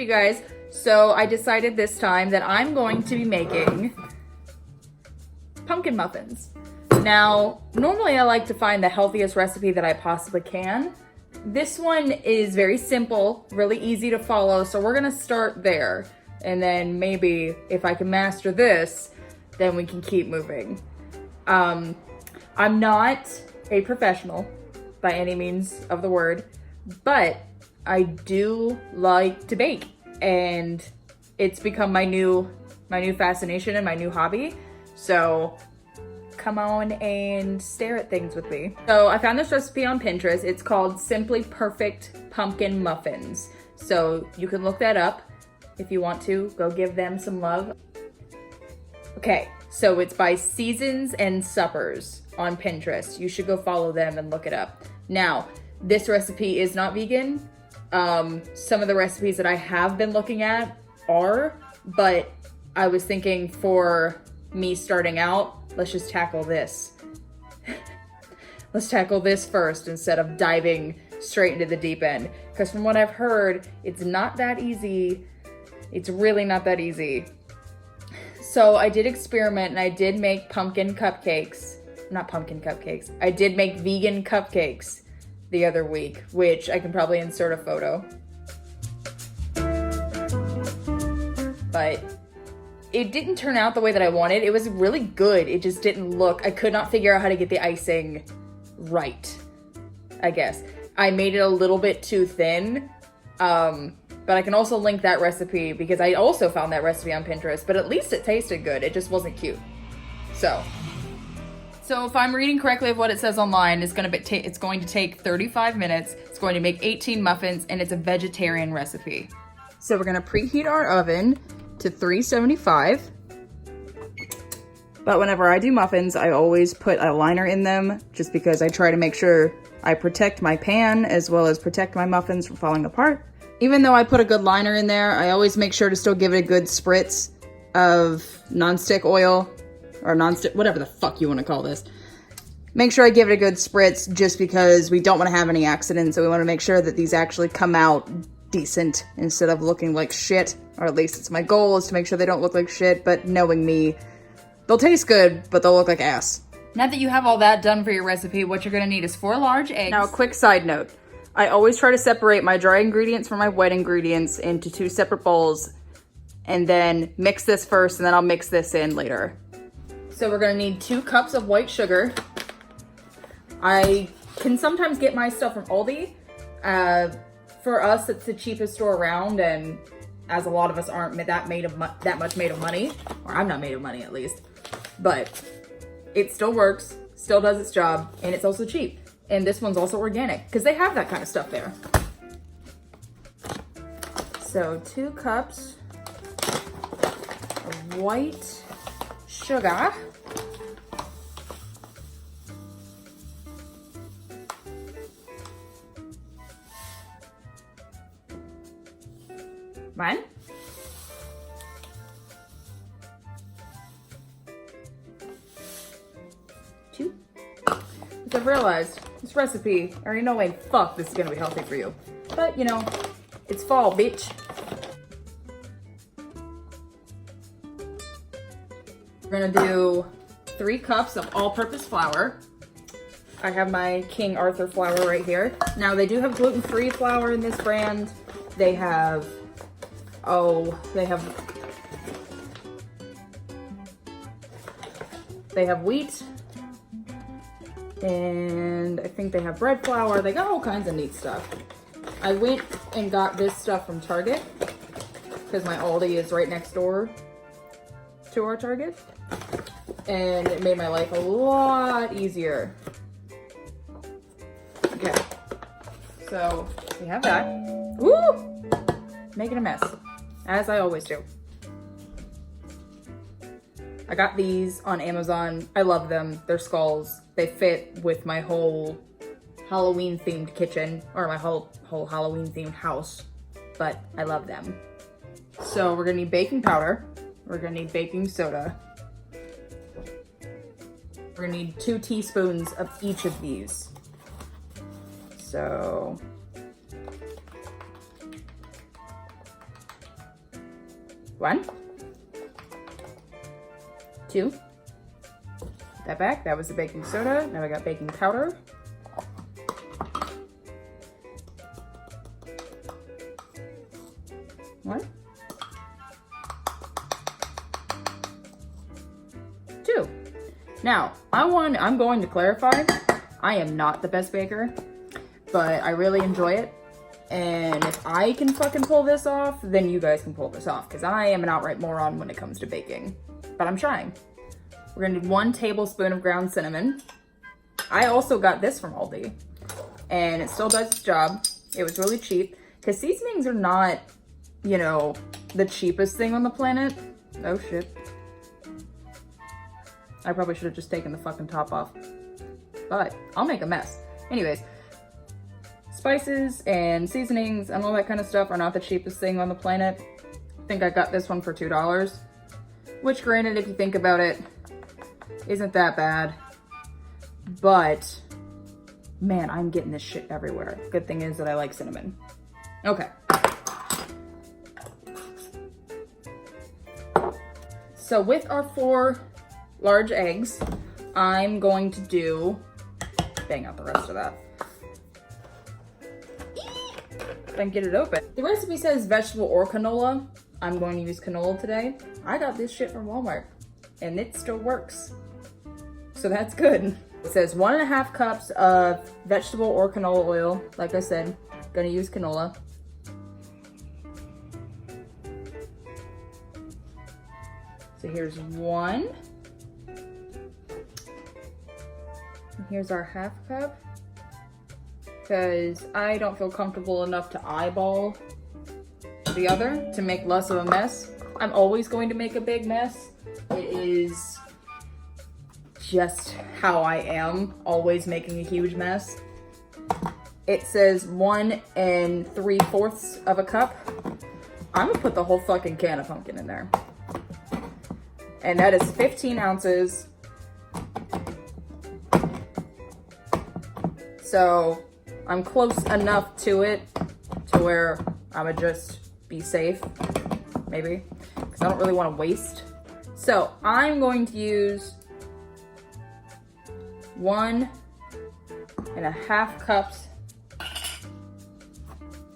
you guys. So I decided this time that I'm going to be making pumpkin muffins. Now, normally I like to find the healthiest recipe that I possibly can. This one is very simple, really easy to follow, so we're gonna start there. And then maybe if I can master this, then we can keep moving. I'm not a professional by any means of the word, but I do like to bake, and it's become my new fascination and my new hobby. So come on and stare at things with me. So I found this recipe on Pinterest. It's called Simply Perfect Pumpkin Muffins. So you can look that up if you want to. Go give them some love. Okay, so it's by Seasons and Suppers on Pinterest. You should go follow them and look it up. Now, this recipe is not vegan. Some of the recipes that I have been looking at are, but I was thinking for me starting out, let's just tackle this. Let's tackle this first instead of diving straight into the deep end. Because from what I've heard, it's not that easy. It's really not that easy. So I did experiment and I did make pumpkin cupcakes. Not pumpkin cupcakes. I did make vegan cupcakes the other week, which I can probably insert a photo. But it didn't turn out the way that I wanted. It was really good. It just didn't look, I could not figure out how to get the icing right, I guess. I made it a little bit too thin, but I can also link that recipe because I also found that recipe on Pinterest, but at least it tasted good. It just wasn't cute. So if I'm reading correctly of what it says online, it's going to take 35 minutes. It's going to make 18 muffins, and it's a vegetarian recipe. So we're going to preheat our oven to 375. But whenever I do muffins, I always put a liner in them just because I try to make sure I protect my pan as well as protect my muffins from falling apart. Even though I put a good liner in there, I always make sure to still give it a good spritz of nonstick oil or nonstick, whatever the fuck you want to call this. Make sure I give it a good spritz just because we don't want to have any accidents. So we want to make sure that these actually come out decent instead of looking like shit, or at least it's my goal is to make sure they don't look like shit, but knowing me, they'll taste good, but they'll look like ass. Now that you have all that done for your recipe, what you're gonna need is 4 large eggs. Now a quick side note, I always try to separate my dry ingredients from my wet ingredients into 2 separate bowls and then mix this first and then I'll mix this in later. So we're gonna need 2 cups of white sugar. I can sometimes get my stuff from Aldi. For us, it's the cheapest store around, and as a lot of us aren't that much made of money, or I'm not made of money at least, but it still works, still does its job, and it's also cheap. And this one's also organic, because they have that kind of stuff there. So 2 cups of white sugar. One. 2. Because I've realized this recipe, I already know like fuck this is gonna be healthy for you. But you know, it's fall, bitch. We're gonna do 3 cups of all-purpose flour. I have my King Arthur flour right here. Now they do have gluten-free flour in this brand. They have wheat, and I think they have bread flour. They got all kinds of neat stuff. I went and got this stuff from Target because my Aldi is right next door to our Target, and it made my life a lot easier. Okay, so we have that. Woo! Making a mess, as I always do. I got these on Amazon. I love them. They're skulls. They fit with my whole Halloween themed kitchen, or my whole Halloween themed house, but I love them. So we're gonna need baking powder. We're gonna need baking soda. We're gonna need 2 teaspoons of each of these. So 1, 2. Put that back. That was the baking soda. Now I got baking powder. 1, 2. Now, I'm going to clarify, I am not the best baker, but I really enjoy it. And if I can fucking pull this off, then you guys can pull this off, because I am an outright moron when it comes to baking. But I'm trying. We're gonna need 1 tablespoon of ground cinnamon. I also got this from Aldi, and it still does its job. It was really cheap, because seasonings are not, you know, the cheapest thing on the planet. Oh shit. I probably should have just taken the fucking top off, but I'll make a mess. Anyways, spices and seasonings and all that kind of stuff are not the cheapest thing on the planet. I think I got this one for $2, which granted, if you think about it, isn't that bad. But man, I'm getting this shit everywhere. Good thing is that I like cinnamon. Okay. So with our 4 large eggs, I'm going to bang out the rest of that. If I can get it open. The recipe says vegetable or canola. I'm going to use canola today. I got this shit from Walmart and it still works. So that's good. It says 1.5 cups of vegetable or canola oil. Like I said, gonna use canola. So here's 1. And here's our 1/2 cup. Because I don't feel comfortable enough to eyeball the other to make less of a mess. I'm always going to make a big mess. It is just how I am, always making a huge mess. It says 1 3/4 cup. I'm gonna put the whole fucking can of pumpkin in there. And that is 15 ounces. So I'm close enough to it to where I'm gonna just be safe, maybe, because I don't really want to waste. So I'm going to use 1.5 cups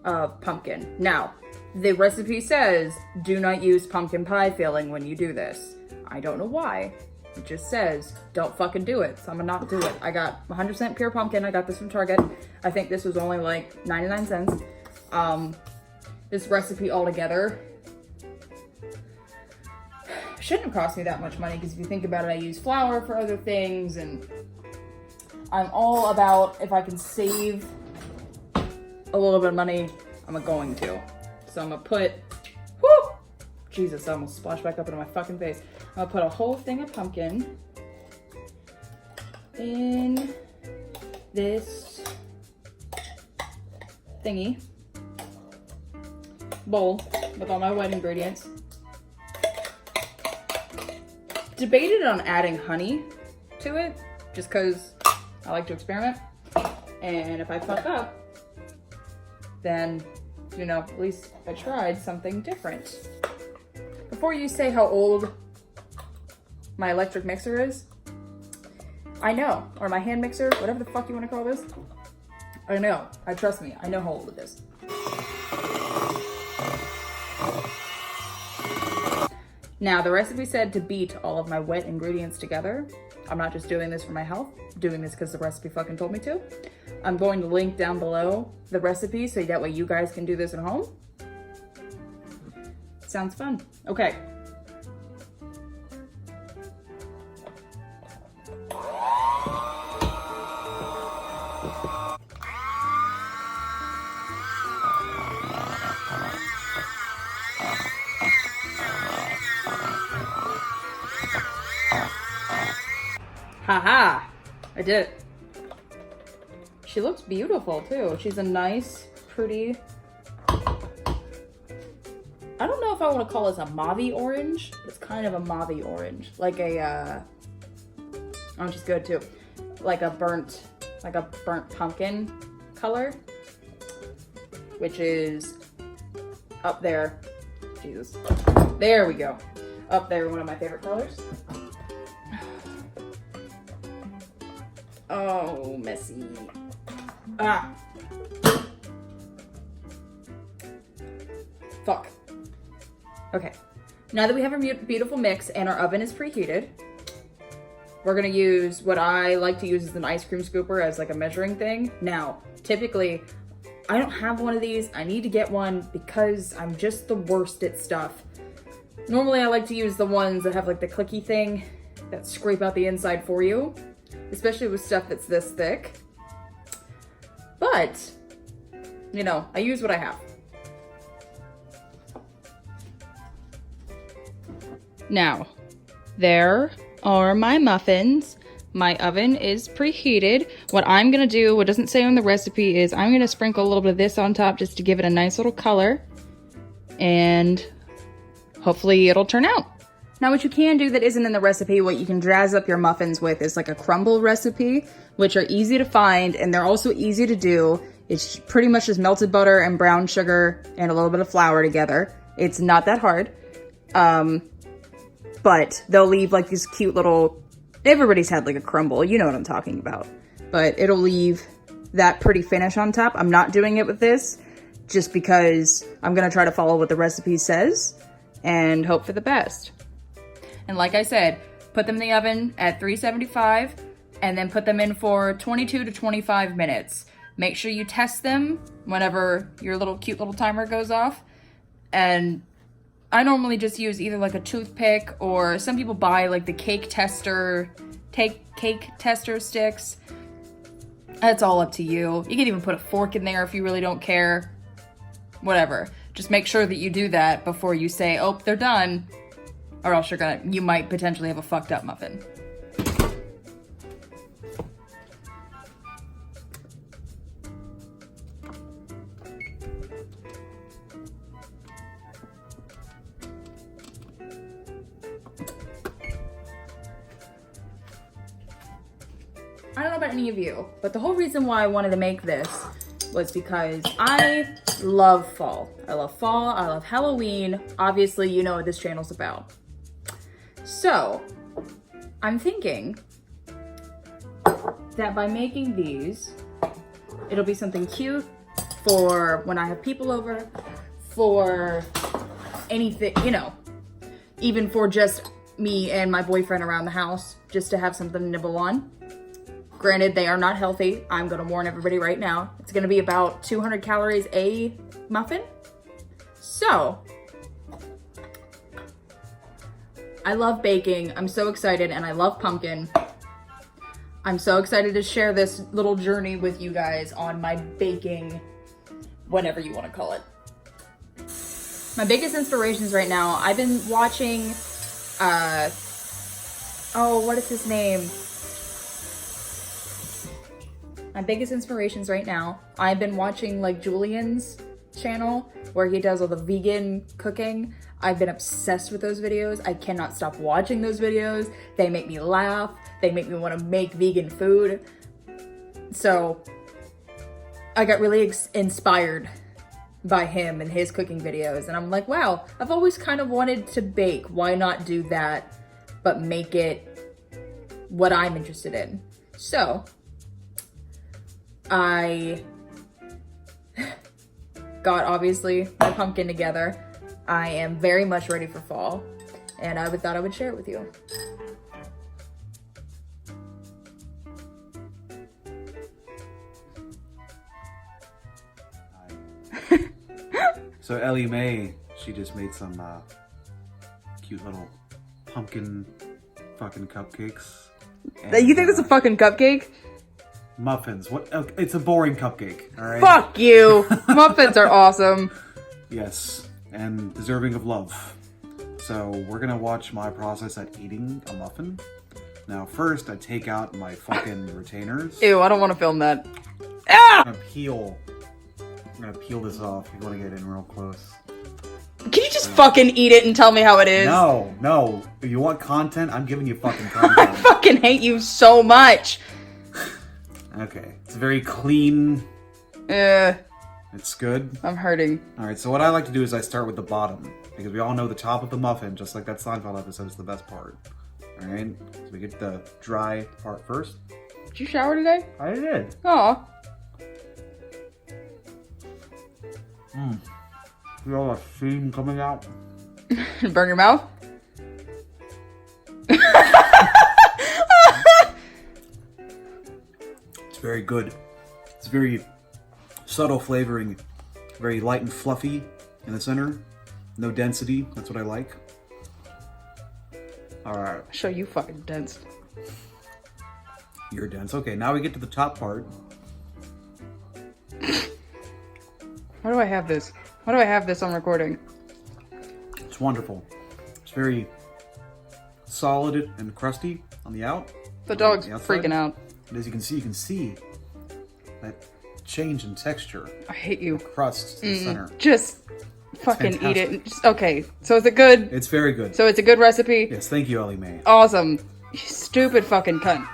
of pumpkin. Now, the recipe says do not use pumpkin pie filling when you do this. I don't know why. It just says don't fucking do it, so I'm gonna not do it. I got 100% pure pumpkin. I got this from Target. I think this was only like 99 cents. This recipe altogether shouldn't have cost me that much money, because if you think about it, I use flour for other things, and I'm all about, if I can save a little bit of money, I'm going to. So I'm gonna put, whoo! Jesus, I almost splashed back up into my fucking face. I'm gonna put a whole thing of pumpkin in this thingy bowl with all my wet ingredients. Debated on adding honey to it, just because I like to experiment. And if I fuck up, then, you know, at least I tried something different. Before you say how old my electric mixer is, I know, or my hand mixer, whatever the fuck you want to call this, I know, trust me, I know how old it is. Now, the recipe said to beat all of my wet ingredients together. I'm not just doing this for my health, I'm doing this because the recipe fucking told me to. I'm going to link down below the recipe so that way you guys can do this at home. Sounds fun. Okay. Haha, I did it. She looks beautiful too. She's a nice, pretty, I don't know if I want to call this a mauve orange, but it's kind of a mauve orange. Like a, oh, she's good too. Like a burnt pumpkin color, which is up there. Jesus. There we go. Up there, one of my favorite colors. Oh, messy. Ah. Fuck. Okay. Now that we have a beautiful mix and our oven is preheated, we're gonna use what I like to use as an ice cream scooper as like a measuring thing. Now, typically, I don't have one of these. I need to get one because I'm just the worst at stuff. Normally, I like to use the ones that have like the clicky thing that scrape out the inside for you, especially with stuff that's this thick. But, you know, I use what I have. Now, there are my muffins. My oven is preheated. What I'm gonna do, what doesn't say on the recipe, is I'm gonna sprinkle a little bit of this on top just to give it a nice little color. And hopefully it'll turn out. Now what you can do that isn't in the recipe, what you can jazz up your muffins with is like a crumble recipe, which are easy to find and they're also easy to do. It's pretty much just melted butter and brown sugar and a little bit of flour together. It's not that hard. But they'll leave like these cute little, everybody's had like a crumble, you know what I'm talking about. But it'll leave that pretty finish on top. I'm not doing it with this just because I'm gonna try to follow what the recipe says and hope for the best. And like I said, put them in the oven at 375 and then put them in for 22 to 25 minutes. Make sure you test them whenever your cute little timer goes off. And I normally just use either like a toothpick or some people buy like the cake tester sticks. That's all up to you. You can even put a fork in there if you really don't care. Whatever. Just make sure that you do that before you say, oh, they're done. Or else you might potentially have a fucked up muffin. I don't know about any of you, but the whole reason why I wanted to make this was because I love fall. I love fall, I love Halloween. Obviously, you know what this channel's about. So, I'm thinking that by making these, it'll be something cute for when I have people over, for anything, you know, even for just me and my boyfriend around the house, just to have something to nibble on. Granted, they are not healthy. I'm gonna warn everybody right now. It's gonna be about 200 calories a muffin. So, I love baking. I'm so excited and I love pumpkin. I'm so excited to share this little journey with you guys on my baking, whatever you wanna call it. My biggest inspirations right now, I've been watching, oh, what is his name? My biggest inspirations right now, I've been watching like Julian's channel where he does all the vegan cooking. I've been obsessed with those videos. I cannot stop watching those videos. They make me laugh. They make me want to make vegan food. So I got really inspired by him and his cooking videos. And I'm like, wow, I've always kind of wanted to bake. Why not do that, but make it what I'm interested in? So I got, obviously, my pumpkin together. I am very much ready for fall, and I thought I would share it with you. So Ellie Mae, she just made some cute little pumpkin fucking cupcakes. And, you think that's a fucking cupcake? Muffins. What? It's a boring cupcake. All right. Fuck you. Muffins are awesome. Yes, and deserving of love. So we're gonna watch my process at eating a muffin. Now, first, I take out my fucking retainers. Ew, I don't want to film that. Ah! I'm gonna peel this off. You want to get in real close. Can you just fucking eat it and tell me how it is? No. If you want content, I'm giving you fucking I content. fucking hate you so much. Okay, it's very clean. It's good. I'm hurting. All right, so what I like to do is I start with the bottom because we all know the top of the muffin, just like that Seinfeld episode, is the best part. All right, so we get the dry part first. Did you shower today? I did. Aw. See all the steam coming out? Burn your mouth? It's very good. It's very subtle flavoring, very light and fluffy in the center. No density. That's what I like. All right. Show you fucking dense. You're dense. Okay, now we get to the top part. Why do I have this? Why do I have this on recording? It's wonderful. It's very solid and crusty on the out. The dog's the outside. freaking out. And as you can see that change in texture. I hate you. Crust in the center. Just fucking eat fantastic. it. Just, okay, so is it good? It's very good. So it's a good recipe? Yes, thank you, Ellie Mae. Awesome. You stupid fucking cunt.